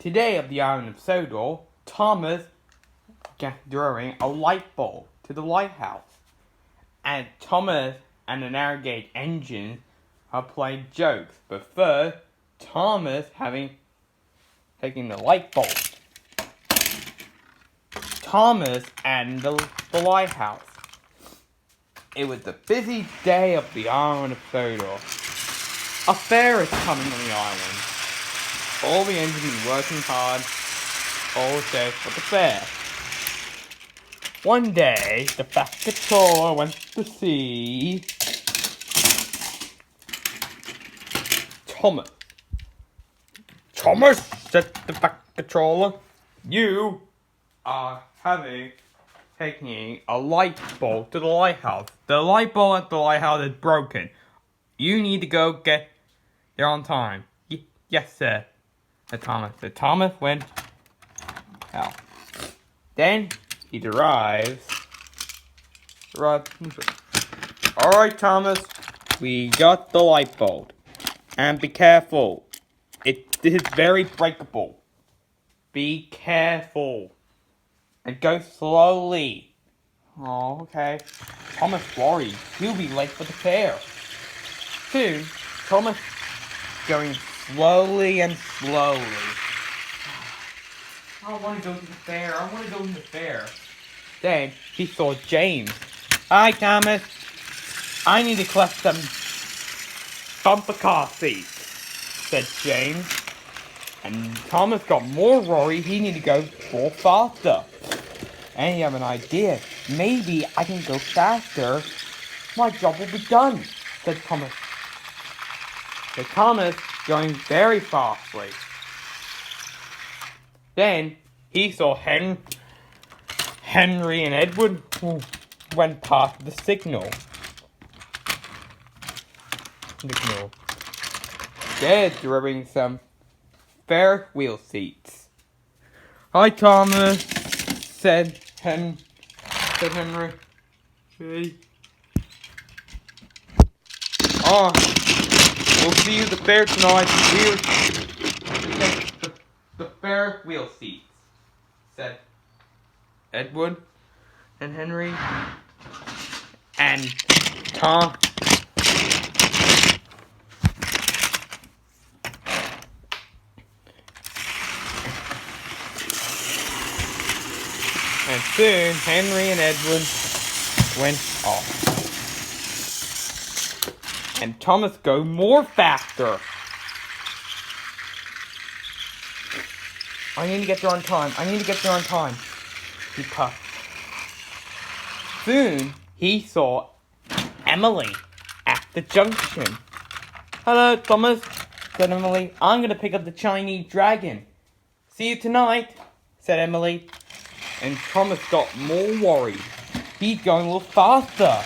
today of the island of Sodor, Thomas throwing a light bulb to the lighthouse. And Thomas and the Narrowgate engine are playing jokes. But first, Thomas taking the light bulb. Thomas and the lighthouse. It was the busy day of the island of Sodor. A fair is coming on the island. All the engines are working hard, all set for the fair. One day, the fat controller went to see Thomas. Thomas, said the fat controller, you are taking a light bulb to the lighthouse. The light bulb at the lighthouse is broken. You need to go get there on time. Yes, sir, said Thomas. So Thomas went out. Then he arrives. Alright, Thomas, we got the light bulb. And be careful. It is very breakable. Be careful. And go slowly. Oh, okay. Thomas worried. He'll be late for the fair. Soon, Thomas going slowly and slowly. I want to go to the fair. Then he saw James. Hi, Thomas. I need to collect some bumper car seats, said James. And Thomas got more worried. He needed to go more faster. And he had an idea. Maybe I can go faster. My job will be done, said Thomas. So Thomas going very fastly. Then he saw Henry and Edward went past the signal. They're delivering some fair wheel seats. Hi, Thomas, said Henry. Hey. Oh, we'll see you at the fair tonight. We'll take the fair wheel seats, said Edward and Henry and Tom. And soon, Henry and Edward went off. And Thomas go more faster. I need to get there on time. He puffed. Soon, he saw Emily at the junction. Hello, Thomas, said Emily. I'm going to pick up the Chinese dragon. See you tonight, said Emily. And Thomas got more worried. He's going a little faster.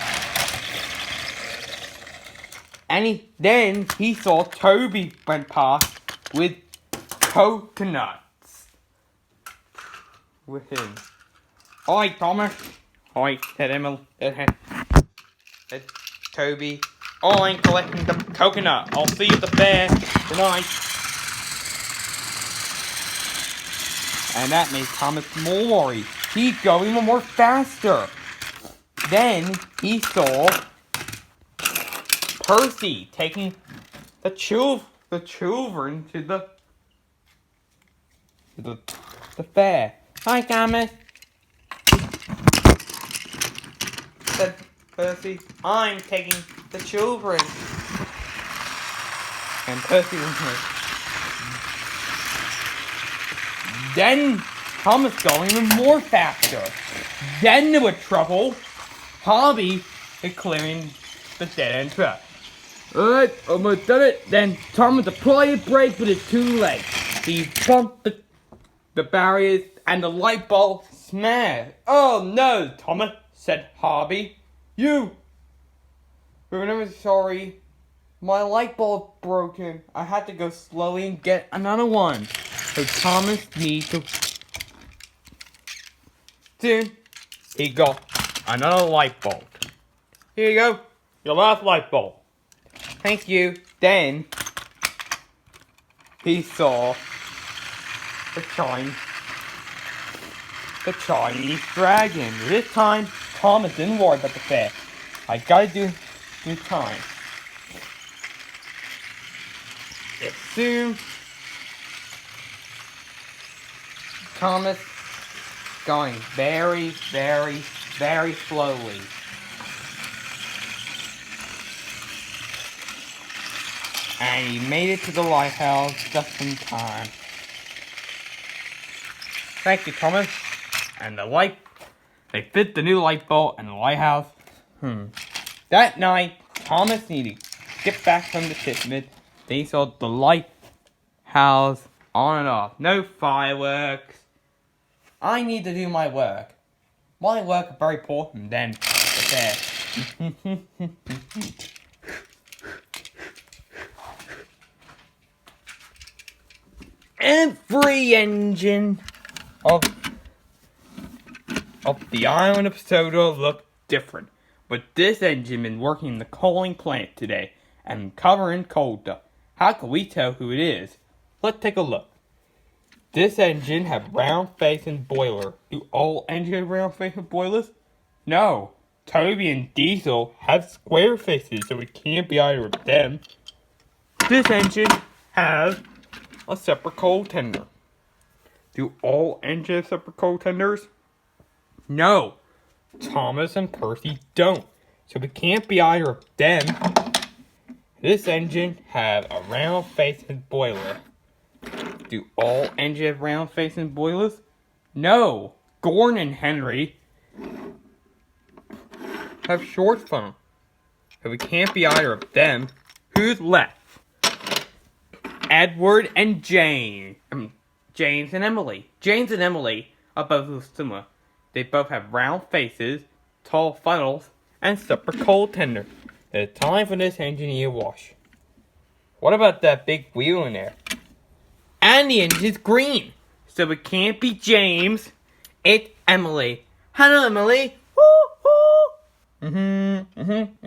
And then he saw Toby went past with coconuts with him. Hi, Thomas. Hi, said Emily. Said Toby. I'm collecting the coconut. I'll see you at the fair tonight. And that made Thomas more worried. He's going more faster. Then he saw Percy taking the children to the fair. Hi, Thomas, said Percy. I'm taking the children. And Percy was like, then Thomas going even more faster. Then there was trouble. Hobby is clearing the dead end track. Alright, almost done it. Then Thomas applied a brake, but it's too late. He bumped the barriers and the light bulb smashed. Oh no, Thomas, said Hobby. You! We're never sorry. My light bulb broken. I had to go slowly and get another one. So Thomas needs to... Soon, he got another light bulb. Here you go. Your last light bulb. Thank you. Then, he saw the Chinese dragon. This time, Thomas didn't worry about the fair. I gotta do time. It soon, Thomas going very, very, very slowly. And he made it to the lighthouse just in time. Thank you, Thomas. And they fit the new light bulb in the lighthouse. That night, Thomas needed to get back from the shipment. They saw the lighthouse on and off. No fireworks. I need to do my work. My work is very important than the fair. Every engine of the island of Soda looked different. But this engine been working in the coaling plant today and covering coal dust. How can we tell who it is? Let's take a look. This engine have round face and boiler. Do all engines have round face and boilers? No. Toby and Diesel have square faces, so it can't be either of them. This engine has a separate coal tender. Do all engines have separate coal tenders? No. Thomas and Percy don't, so it can't be either of them. This engine have a round face and boiler. Do all engines have round face and boilers? No. Gordon and Henry have short funnel, so it can't be either of them. Who's left? Edward and Jane. James and Emily. James and Emily are both similar. They both have round faces, tall funnels, and separate coal tender. It's time for this engine to wash. What about that big wheel in there? And the engine's green, so it can't be James. It's Emily. Hello, Emily. Woo, woo.